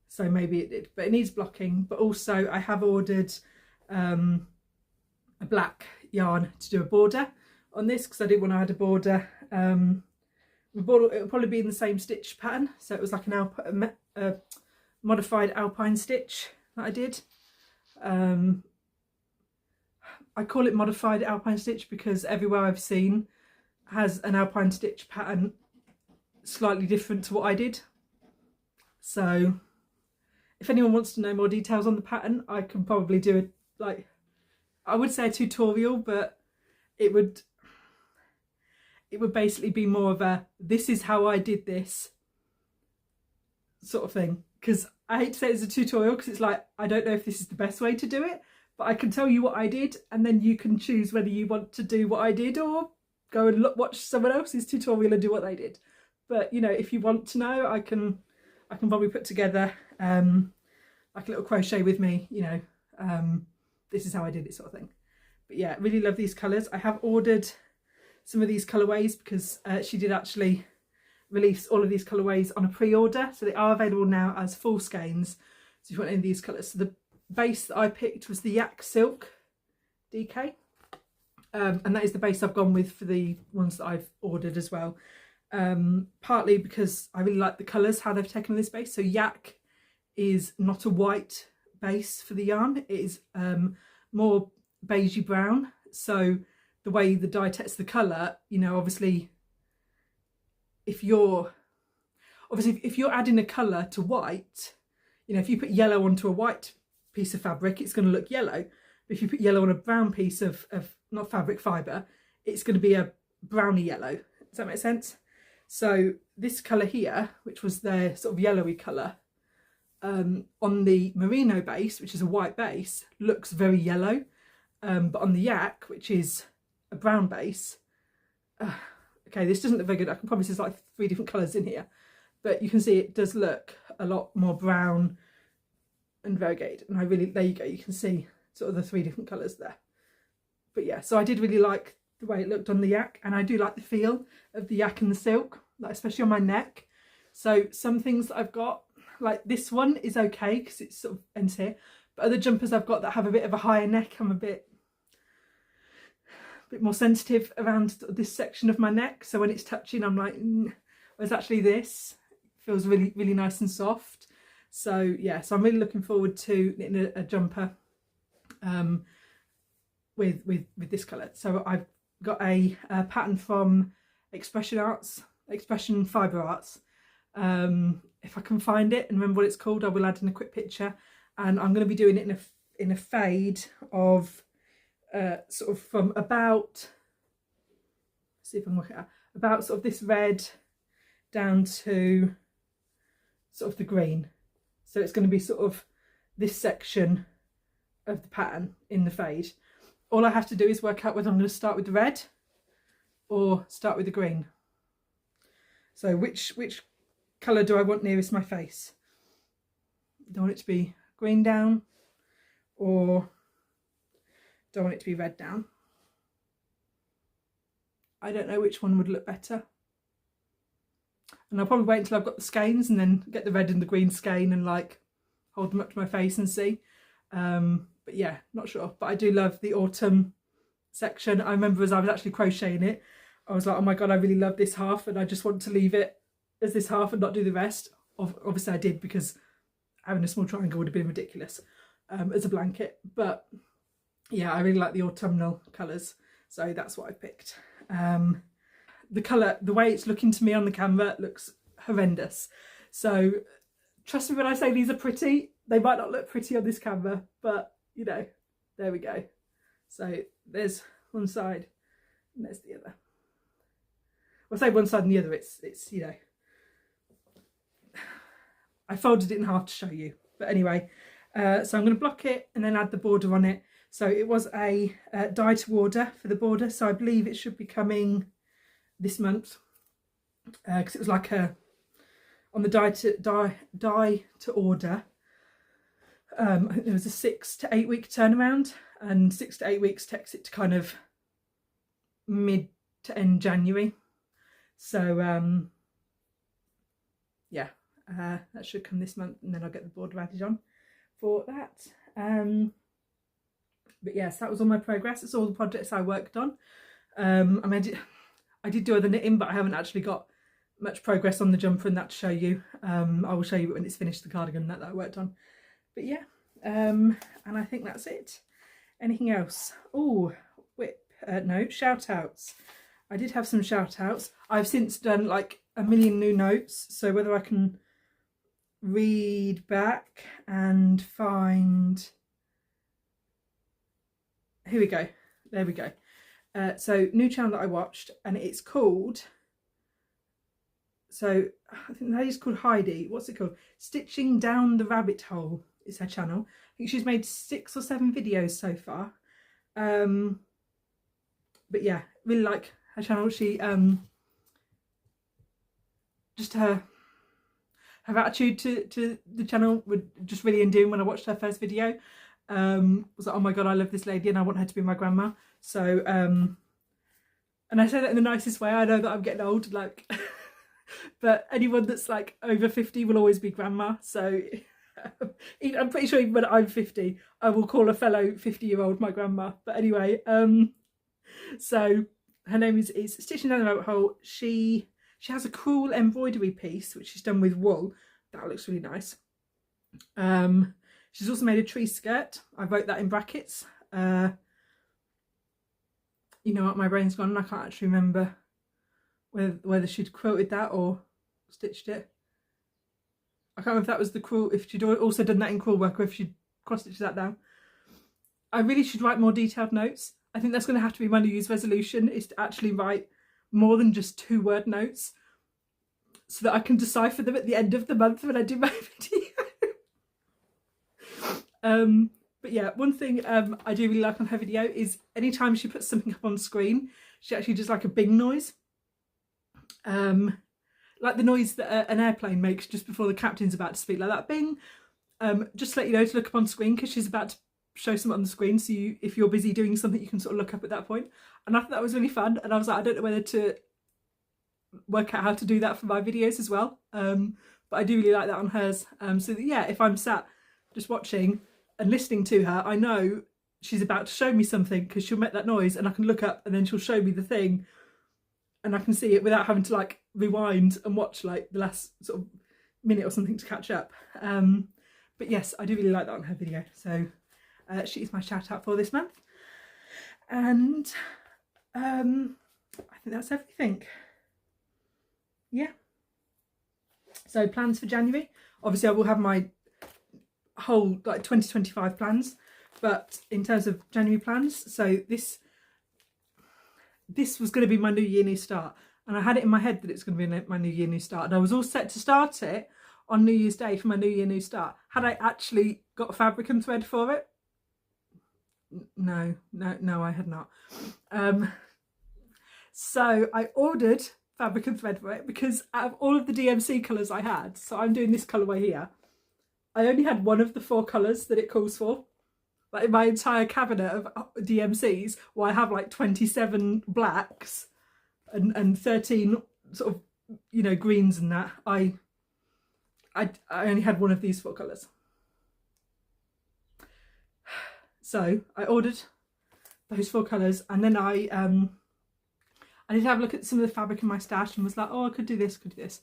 so maybe it did, but it needs blocking. But also I have ordered a black yarn to do a border on this because I didn't want to add a border. The border, it'll probably be in the same stitch pattern, so it was like an modified alpine stitch that I did. I call it modified alpine stitch because everywhere I've seen has an alpine stitch pattern slightly different to what I did. So if anyone wants to know more details on the pattern, I can probably do it, like, I would say a tutorial, but it would basically be more of a this is how I did this sort of thing, because I hate to say it's a tutorial because it's like I don't know if this is the best way to do it, but I can tell you what I did and then you can choose whether you want to do what I did or go and watch someone else's tutorial and do what they did. But you know, if you want to know, I can probably put together like a little crochet with me, you know, this is how I did it sort of thing. But yeah, really love these colours. I have ordered some of these colourways because she did actually release all of these colourways on a pre-order, so they are available now as full skeins. So if you want any of these colours, so the base that I picked was the Yak Silk DK, and that is the base I've gone with for the ones that I've ordered as well. Partly because I really like the colours, how they've taken this base. So Yak is not a white base for the yarn, it is more beigey brown. So the way the dye takes the colour, you know, obviously if you're adding a colour to white, you know, if you put yellow onto a white piece of fabric, it's going to look yellow. But if you put yellow on a brown piece of not fabric fibre, it's going to be a browny yellow. Does that make sense? So this colour here, which was their sort of yellowy colour, on the merino base, which is a white base, looks very yellow. But on the Yak, which is a brown base, okay, this doesn't look very good. I can probably see there's like 3 different colours in here, but you can see it does look a lot more brown and variegated. And I really, there you go, you can see sort of the 3 different colours there. But yeah, so I did really like the way it looked on the Yak, and I do like the feel of the Yak and the silk, like especially on my neck. So some things that I've got, like this one is okay because it sort of ends here, but other jumpers I've got that have a bit of a higher neck, I'm a bit more sensitive around this section of my neck, so when it's touching I'm like whereas actually this feels really, really nice and soft. So yeah, so I'm really looking forward to knitting a jumper with this colour. So I've got a pattern from Expression Fibre Arts. If I can find it and remember what it's called, I will add in a quick picture, and I'm going to be doing it in a fade of sort of from about, let's see if I can work it out, about sort of this red down to sort of the green. So it's going to be sort of this section of the pattern in the fade. All I have to do is work out whether I'm going to start with the red or start with the green. So which colour do I want nearest my face? Do I want it to be green down or do I want it to be red down? I don't know which one would look better. And I'll probably wait until I've got the skeins and then get the red and the green skein and like hold them up to my face and see. But yeah, not sure. But I do love the autumn section. I remember as I was actually crocheting it, I was like, oh my god, I really love this half and I just want to leave it as this half and not do the rest. Obviously I did, because having a small triangle would have been ridiculous as a blanket. But yeah, I really like the autumnal colours, so that's what I picked. The colour, the way it's looking to me on the camera, looks horrendous. So trust me when I say these are pretty. They might not look pretty on this camera, but you know, there we go. So there's one side and there's the other. Well, I say one side and the other, it's you know, I folded it in half to show you. But anyway, so I'm going to block it and then add the border on it. So it was a die to order for the border, so I believe it should be coming this month, because it was like a on the die to order. I think there was a 6 to 8 week turnaround, and 6 to 8 weeks takes it to kind of mid to end January. So yeah, that should come this month, and then I'll get the border added on for that. But yes, that was all my progress. It's all the projects I worked on. I mean, I did do other knitting, but I haven't actually got much progress on the jumper and that to show you. I will show you when it's finished, the cardigan that I worked on. But yeah, and I think that's it. Anything else? Oh, no, shout outs. I did have some shout outs. I've since done like a million new notes, so whether I can read back and find, here we go, there we go. So new channel that I watched, and it's called, so I think that is called Heidi. What's it called? Stitching Down the Rabbit Hole is her channel. I think she's made 6 or 7 videos so far. But yeah, really like her channel. She just her attitude to the channel were just really endearing. When I watched her first video, was like, oh my god, I love this lady and I want her to be my grandma. So and I say that in the nicest way. I know that I'm getting old, like but anyone that's like over 50 will always be grandma. So I'm pretty sure even when I'm 50, I will call a fellow 50-year-old my grandma. But anyway, so her name is Stitching Down the Rabbit Hole. She has a cool embroidery piece which she's done with wool. That looks really nice. She's also made a tree skirt. I wrote that in brackets. You know what, my brain's gone and I can't actually remember whether she'd quilted that or stitched it. I can't remember if that was the quill, if she'd also done that in quill work, or if she'd cross-stitched that down. I really should write more detailed notes. I think that's going to have to be my New Year's resolution, is to actually write more than just 2-word notes, so that I can decipher them at the end of the month when I do my video. But yeah, one thing I do really like on her video is anytime she puts something up on screen, she actually does like a bing noise. Like the noise that an airplane makes just before the captain's about to speak, like that bing. Just to let you know to look up on screen, because she's about to show something on the screen, so if you're busy doing something, you can sort of look up at that point. And I thought that was really fun, and I was like, I don't know whether to work out how to do that for my videos as well. But I do really like that on hers. So that, yeah, if I'm sat just watching and listening to her, I know she's about to show me something, because she'll make that noise and I can look up and then she'll show me the thing and I can see it without having to like rewind and watch like the last sort of minute or something to catch up. But yes, I do really like that on her video. So she is my shout out for this month. And I think that's everything. Yeah. So plans for January. Obviously I will have my whole like 2025 plans, but in terms of January plans, so this was going to be my New Year New Start, and I had it in my head that it's going to be my New Year New Start, and I was all set to start it on New Year's Day for my New Year New Start. Had I actually got fabric and thread for it? No, I had not. So I ordered fabric and thread for it, because out of all of the DMC colours I had, so I'm doing this colourway here, I only had one of the 4 colours that it calls for. Like in my entire cabinet of DMCs, where I have like 27 blacks and 13 sort of, you know, greens and that, I only had one of these 4 colours. So I ordered those 4 colours, and then I did have a look at some of the fabric in my stash and was like, oh, I could do this, could do this.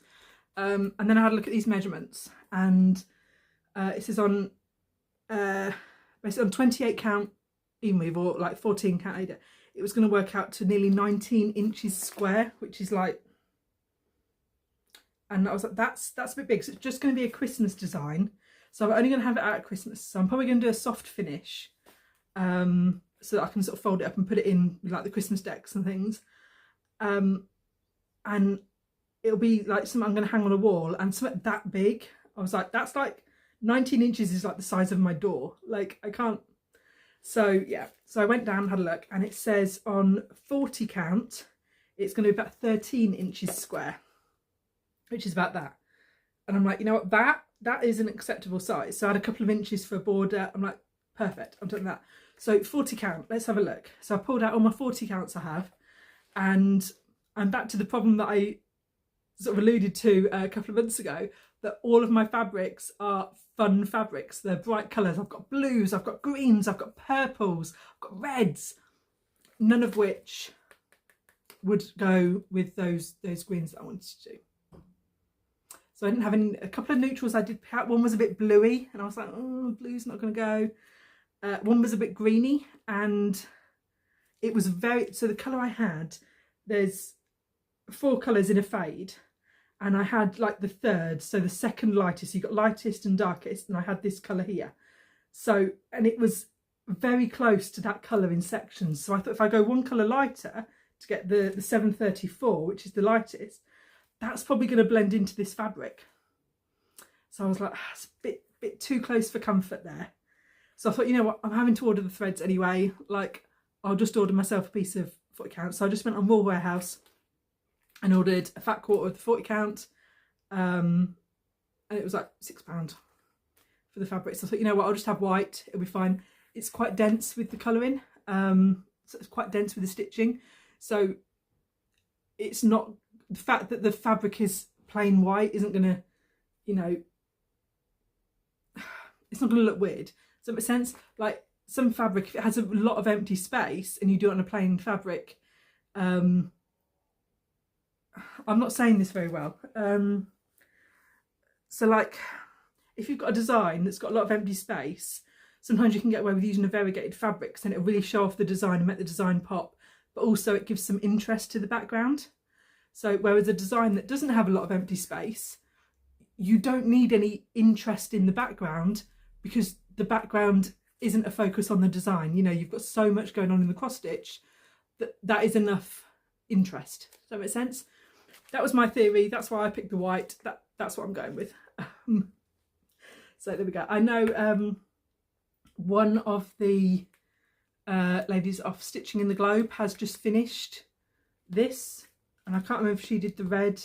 And then I had a look at these measurements, and it says on basically on 28 count even weave, or like 14 count Ada, it was going to work out to nearly 19 inches square, which is like, and I was like, that's a bit big. So it's just going to be a Christmas design, so I'm only going to have it out at Christmas. So I'm probably going to do a soft finish, so that I can sort of fold it up and put it in with like the Christmas decks and things. And it'll be like something I'm going to hang on a wall, and something that big, I was like, that's like 19 inches is like the size of my door. Like, I can't. So yeah, so I went down, had a look, and it says on 40 count it's going to be about 13 inches square, which is about that. And I'm like, you know what, that is an acceptable size. So I had a couple of inches for a border. I'm like, perfect, I'm doing that. So 40 count, let's have a look. So I pulled out all my 40 counts I have, and I'm back to the problem that I sort of alluded to a couple of months ago, that all of my fabrics are fun fabrics. They're bright colours. I've got blues, I've got greens, I've got purples, I've got reds, none of which would go with those greens that I wanted to do. So I didn't have any. A couple of neutrals I did pick out. One was a bit bluey, and I was like, oh, blue's not going to go. One was a bit greeny, and it was very, so the colour I had, there's 4 colours in a fade, and I had like the third, so the second lightest. So you got lightest and darkest, and I had this colour here. So, and it was very close to that colour in sections. So I thought if I go one colour lighter to get the 734, which is the lightest, that's probably going to blend into this fabric. So I was like, it's a bit too close for comfort there. So I thought, you know what, I'm having to order the threads anyway. Like, I'll just order myself a piece of 40 count. So I just went on Wool Warehouse and ordered a fat quarter of the 40 count, and it was like £6 for the fabric. So I thought, you know what, I'll just have white, it'll be fine. It's quite dense with the colouring, so it's quite dense with the stitching, so it's not, the fact that the fabric is plain white isn't gonna, you know, it's not gonna look weird. Does that make sense? Like, some fabric, if it has a lot of empty space and you do it on a plain fabric, I'm not saying this very well. So like, if you've got a design that's got a lot of empty space, sometimes you can get away with using a variegated fabric, because then it'll really show off the design and make the design pop, but also it gives some interest to the background. So whereas a design that doesn't have a lot of empty space, you don't need any interest in the background, because the background isn't a focus on the design. You know, you've got so much going on in the cross stitch that is enough interest. Does that make sense? That was my theory. That's why I picked the white. That's what I'm going with. So there we go. I know one of the ladies off Stitching in the Globe has just finished this, and I can't remember if she did the red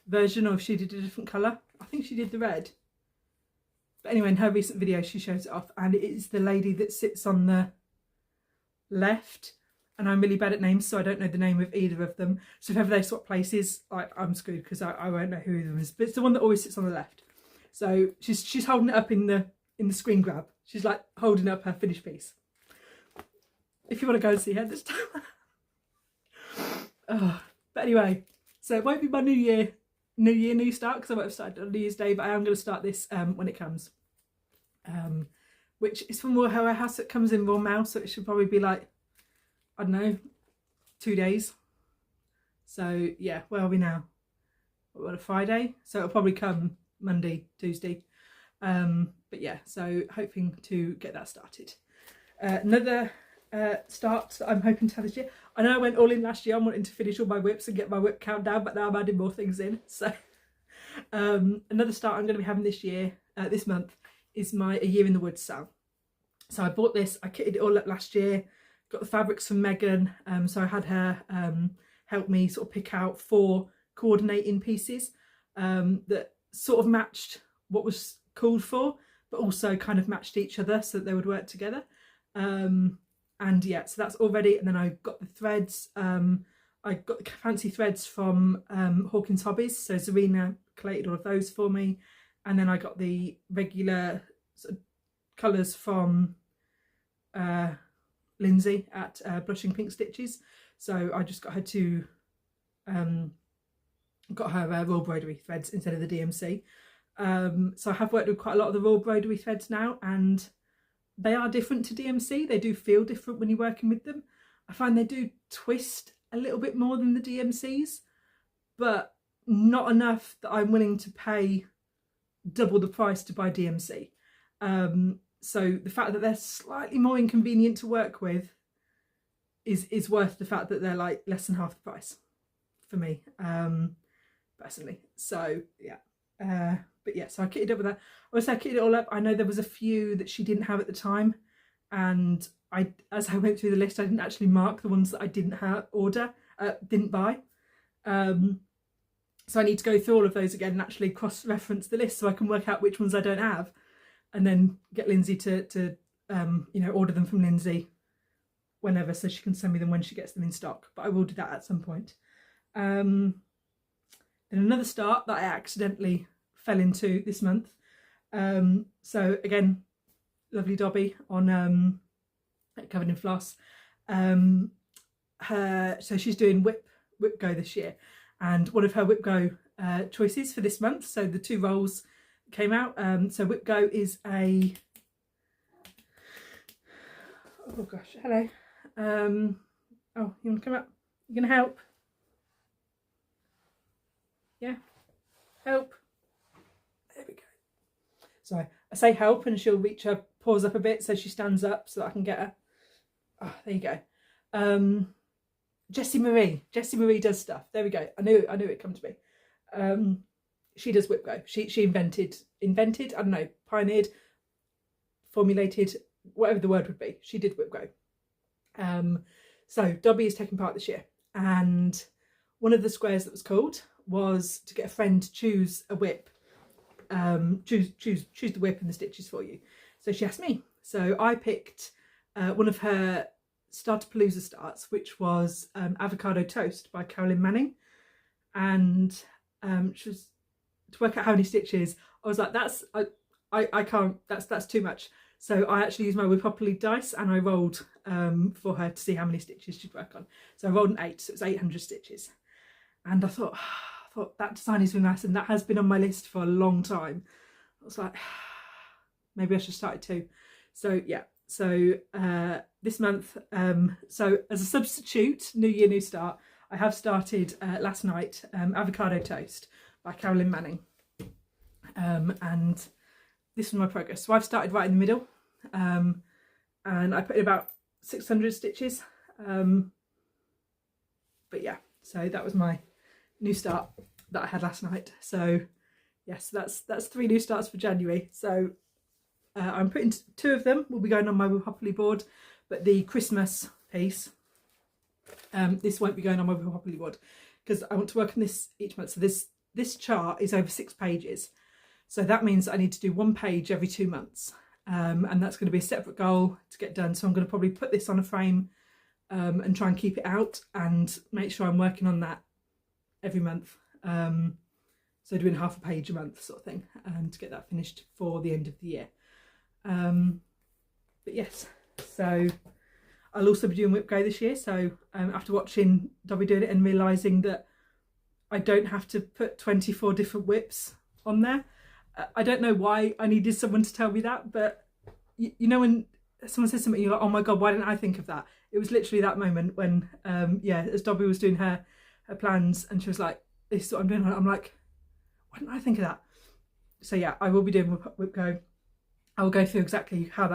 version or if she did a different colour. I think she did the red. But anyway, in her recent video she shows it off, and it is the lady that sits on the left. And I'm really bad at names, so I don't know the name of either of them. So if ever they swap places, I'm screwed, because I won't know who either of them is. But it's the one that always sits on the left. So she's holding it up in the screen grab. She's like holding up her finished piece. If you want to go and see her this time. But anyway, so it won't be my new start, because I won't have started on New Year's Day, but I am going to start this when it comes. Which is from Wool Warehouse. It comes in raw mail, so it should probably be like, I don't know, 2 days. So yeah, where are we now? What, a Friday? So it'll probably come Monday, Tuesday. But yeah, so hoping to get that started. Another start that I'm hoping to have this year. I know I went all in last year. I'm wanting to finish all my whips and get my whip count down, but now I'm adding more things in. So another start I'm going to be having this year, this month, is my A Year in the Woods sale. So I bought this, I kitted it all up last year. Got the fabrics from Megan, so I had her help me sort of pick out 4 coordinating pieces that sort of matched what was called for, but also kind of matched each other so that they would work together. And yeah, so that's all ready. And then I got the threads. I got the fancy threads from Hawkins Hobbies, so Zarina collated all of those for me. And then I got the regular sort of colours from Lindsay at Blushing Pink Stitches, so I just got her to Royal Broderie threads instead of the DMC. So I have worked with quite a lot of the Royal Broderie threads now, and they are different to DMC. They do feel different when you're working with them. I find they do twist a little bit more than the DMCs, but not enough that I'm willing to pay double the price to buy DMC. So the fact that they're slightly more inconvenient to work with is worth the fact that they're like less than half the price for me, personally. So yeah, but yeah, so I kitted up with that. Obviously I kitted it all up. I know there was a few that she didn't have at the time, and as I went through the list, I didn't actually mark the ones that I didn't didn't buy. So I need to go through all of those again and actually cross-reference the list so I can work out which ones I don't have, and then get Lindsay to order them from Lindsay whenever, so she can send me them when she gets them in stock. But I will do that at some point. Then another start that I accidentally fell into this month. So again, lovely Dobby on Covered in Floss. So she's doing Whip Go this year, and one of her Whip Go choices for this month, so the 2 rolls came out. So Whip Go is a, oh gosh, hello. Oh, you want to come up? You gonna help? Yeah, help. There we go. So I say help, and she'll reach her paws up a bit so she stands up so that I can get her. Oh, there you go. Jessie Marie does stuff. There we go. I knew it'd come to me. She does Whip Go. She invented, I don't know, pioneered, formulated, whatever the word would be. She did Whip Go. So Dobby is taking part this year, and one of the squares that was called was to get a friend to choose a whip, choose the whip and the stitches for you. So she asked me. So I picked one of her Starterpalooza starts, which was Avocado Toast by Carolyn Manning, and she was to work out how many stitches. I was like, I can't, that's too much. So I actually used my Whippopoly dice and I rolled for her to see how many stitches she'd work on. So I rolled an 8, so it was 800 stitches. And I thought that design is really nice, and that has been on my list for a long time. I was like, maybe I should start it too. So yeah, so this month, so as a substitute, New Year, New Start, I have started last night Avocado Toast by Carolyn Manning. And this was my progress. So I've started right in the middle, and I put in about 600 stitches. But yeah, so that was my new start that I had last night. So yes, that's 3 new starts for January. So I'm putting 2 of them will be going on my Whippopoly board, but the Christmas piece, this won't be going on my Whippopoly board because I want to work on this each month. So this chart is over 6 pages. So that means I need to do 1 page every 2 months. And that's going to be a separate goal to get done. So I'm going to probably put this on a frame and try and keep it out and make sure I'm working on that every month. So doing half a page a month sort of thing, to get that finished for the end of the year. But yes, so I'll also be doing Whip Go this year. So after watching Dobby doing it and realising that I don't have to put 24 different whips on there. I don't know why I needed someone to tell me that, but you know when someone says something, you're like, oh my God, why didn't I think of that? It was literally that moment when, yeah, as Dobby was doing her plans and she was like, this is what I'm doing. I'm like, why didn't I think of that? So yeah, I will be doing Whip Go. I will go through exactly how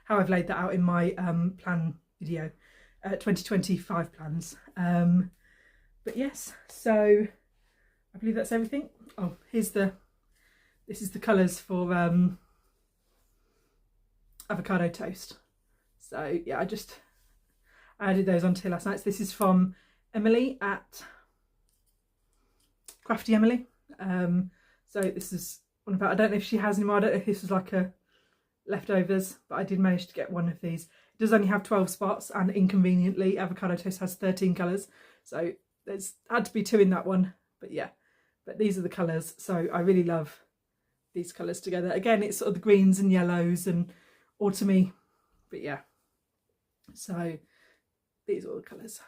I've laid that out in my plan video, 2025 plans. But yes, so I believe that's everything. Oh, this is the colours for Avocado Toast. So yeah, I added those onto last night. So this is from Emily at Crafty Emily. So this is one of her, I don't know if she has any more, I don't know if this was like a leftovers, but I did manage to get one of these. It does only have 12 spots, and inconveniently Avocado Toast has 13 colours, so there's had to be 2 in that one. But yeah, but these are the colours, so I really love these colours together. Again, it's sort of the greens and yellows and autumny, but yeah, So these are all the colours.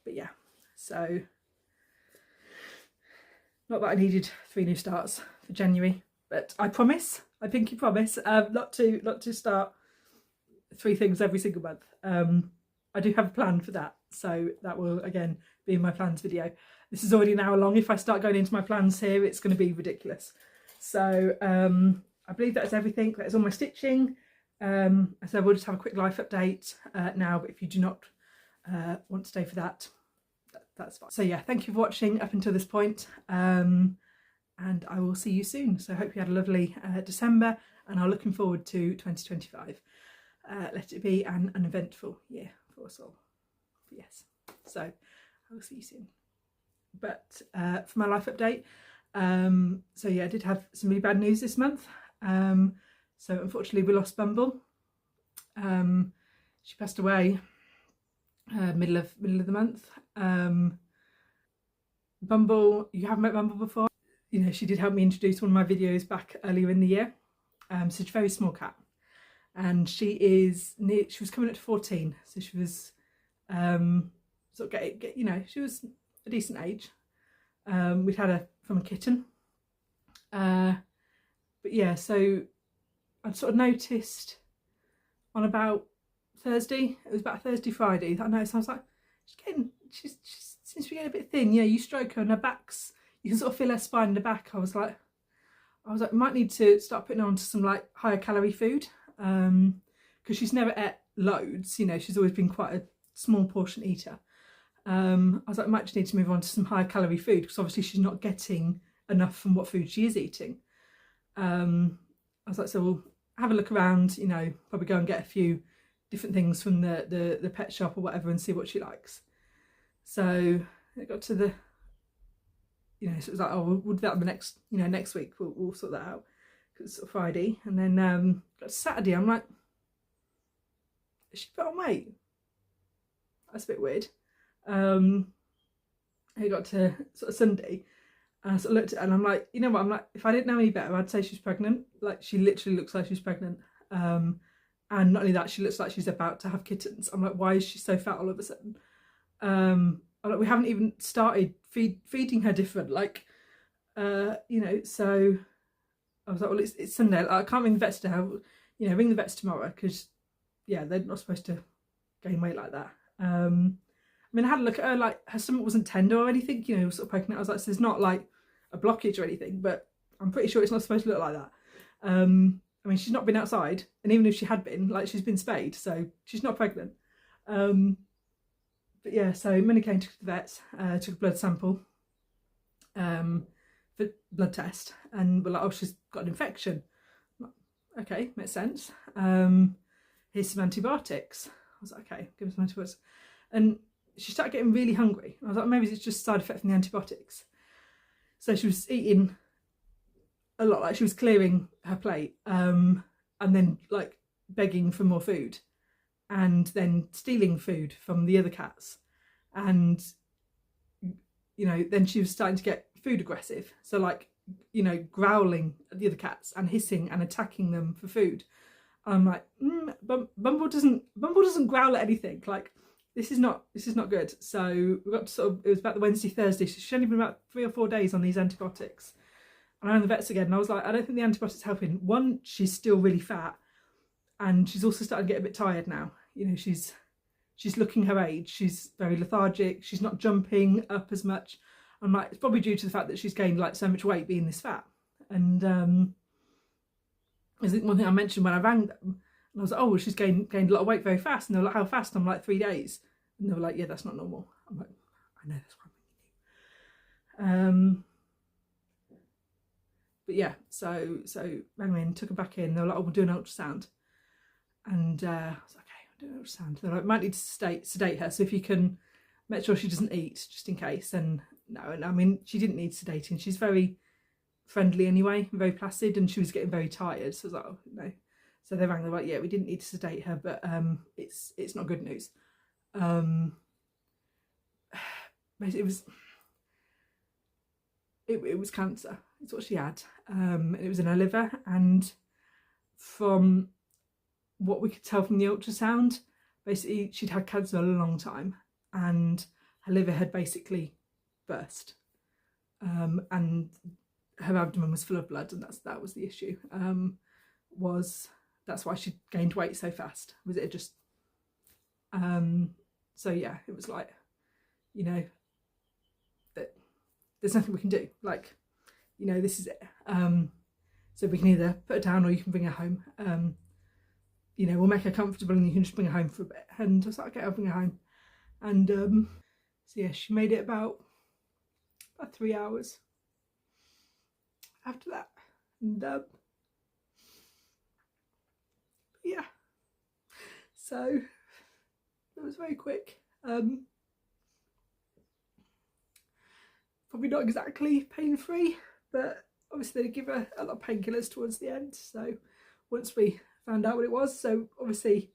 But yeah, so not that I needed 3 new starts for January, but I promise, I pinky promise, not to start 3 things every single month. I do have a plan for that, so that will again be in my plans video. This is already an hour long. If I start going into my plans here, it's going to be ridiculous. So I believe that's everything. That is all my stitching. So we'll just have a quick life update now, but if you do not want to stay for that, that's fine. So yeah, thank you for watching up until this point, and I will see you soon. So I hope you had a lovely December, and I'm looking forward to 2025. Let it be an uneventful year for us all. Yes, so I will see you soon. But for my life update, so yeah, I did have some really bad news this month. So unfortunately we lost Bumble. She passed away middle of the month. Bumble, you haven't met Bumble before? You know, she did help me introduce one of my videos back earlier in the year. So she's a very small cat, and she was coming up to 14, so she was sort of you know, she was a decent age. We'd had her from a kitten, but yeah, so I'd sort of noticed on about Thursday, it was about Thursday, Friday, I noticed, I was like, she seems to be getting a bit thin. Yeah, you stroke her and her back's, you can sort of feel her spine in the back. I was like, might need to start putting her onto some like higher calorie food, because she's never ate loads, you know, she's always been quite a small portion eater. I was like, I might just need to move on to some higher calorie food, because obviously she's not getting enough from what food she is eating. I was like, so we'll have a look around, you know, probably go and get a few different things from the pet shop or whatever and see what she likes. So it got to the, you know, so it was like, oh, we'll do that the next, you know, next week we'll sort that out, because it's sort of Friday. And then got to Saturday, I'm like, has she put on weight? That's a bit weird. It got to sort of Sunday, and I sort of looked at her and I'm like, you know what, I'm like, if I didn't know any better, I'd say she's pregnant. Like, she literally looks like she's pregnant. And not only that, she looks like she's about to have kittens. I'm like, why is she so fat all of a sudden? I'm like, we haven't even started feeding her different, like, you know. So I was like, well, it's Sunday, like, I can't ring the vets now, you know, ring the vets tomorrow, because yeah, they're not supposed to gain weight like that. I mean, I had a look at her, like, her stomach wasn't tender or anything, you know, sort of poking out. I was like, so there's not like a blockage or anything, but I'm pretty sure it's not supposed to look like that. I mean, she's not been outside, and even if she had been, like, she's been spayed, so she's not pregnant. But yeah, so Minnie came to the vets, took a blood sample for blood test, and we're like, oh, she's got an infection. Like, okay, makes sense. Here's some antibiotics. I was like, okay, give us some antibiotics. And she started getting really hungry. I was like, maybe it's just a side effect from the antibiotics. So she was eating a lot, like she was clearing her plate, and then like begging for more food, and then stealing food from the other cats, and you know, then she was starting to get food aggressive, so like, you know, growling at the other cats and hissing and attacking them for food. I'm like, Bumble doesn't growl at anything. Like, this is not good. So we got to sort of, it was about the Wednesday, Thursday, so she's only been about 3 or 4 days on these antibiotics. And I'm in the vets again, and I was like, I don't think the antibiotics helping. One, she's still really fat, and she's also starting to get a bit tired now. You know, she's looking her age. She's very lethargic. She's not jumping up as much. I'm like, it's probably due to the fact that she's gained like so much weight being this fat. And I think one thing I mentioned when I rang them, and I was like, oh, well, she's gained a lot of weight very fast. And they were like, how fast? I'm like, 3 days. And they were like, yeah, that's not normal. I'm like, I know, that's what I'm thinking. But yeah, so rang in, took her back in. They were like, oh, we'll do an ultrasound. And I was like, okay, I'll do an ultrasound. They're like, might need to sedate her. So if you can make sure she doesn't eat, just in case. And no, and I mean, she didn't need sedating. She's very friendly anyway, very placid, and she was getting very tired. So I was like, oh, no. So they rang, they're like, yeah, we didn't need to sedate her, but it's not good news. It was cancer. It's what she had. It was in her liver, and from what we could tell from the ultrasound, basically she'd had cancer a long time, and her liver had basically burst, and her abdomen was full of blood, and that was the issue. That's why she gained weight so fast. Was it just so yeah, it was like, you know, that there's nothing we can do, like, you know, this is it. So we can either put her down or you can bring her home. You know, we'll make her comfortable and you can just bring her home for a bit. And I was like, okay, I'll bring her home. And so yeah, she made it about 3 hours after that. And yeah, so it was very quick. Probably not exactly pain-free, but obviously they give her a lot of painkillers towards the end. So once we found out what it was, so obviously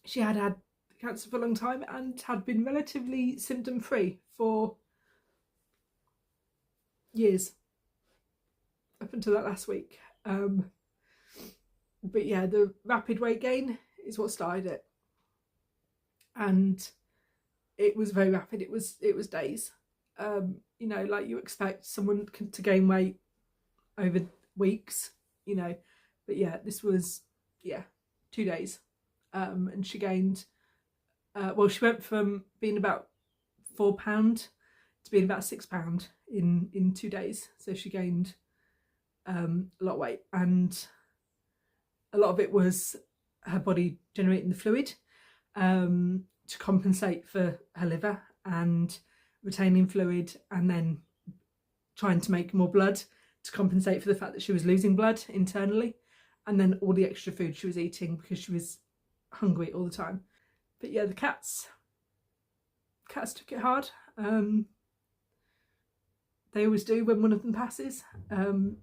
she had had cancer for a long time and had been relatively symptom-free for years up until that last week. But yeah, the rapid weight gain is what started it, and it was very rapid. It was days. You know, like you expect someone to gain weight over weeks, you know, but yeah, this was 2 days, and she gained well, she went from being about £4 to being about £6 in 2 days. So she gained a lot of weight, and a lot of it was her body generating the fluid to compensate for her liver, and retaining fluid, and then trying to make more blood to compensate for the fact that she was losing blood internally, and then all the extra food she was eating because she was hungry all the time. But yeah, the cats took it hard. They always do when one of them passes,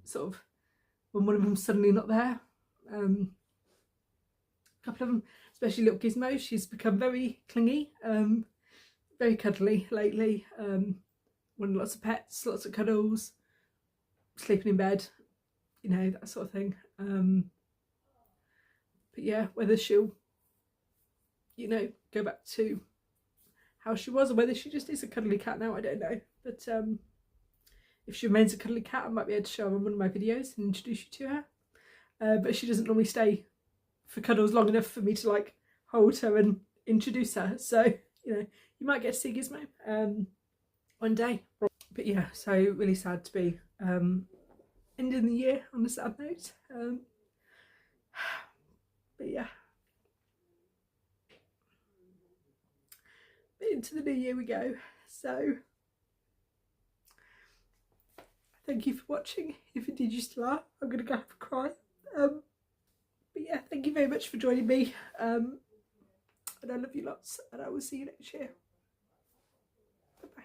sort of when one of them's suddenly not there. A couple of them, especially little Gizmo, she's become very clingy, very cuddly lately. Wanted lots of pets, lots of cuddles, sleeping in bed, you know, that sort of thing. But yeah, whether she'll, you know, go back to how she was, or whether she just is a cuddly cat now, I don't know. But if she remains a cuddly cat, I might be able to show her in one of my videos and introduce you to her. But she doesn't normally stay for cuddles long enough for me to like hold her and introduce her. So, you know, you might get to see Gizmo one day. But yeah, so really sad to be ending the year on a sad note. But yeah, but into the new year we go. So thank you for watching. If indeed you still are, I'm gonna go have a cry. But yeah, thank you very much for joining me. And I love you lots, and I will see you next year. Bye bye.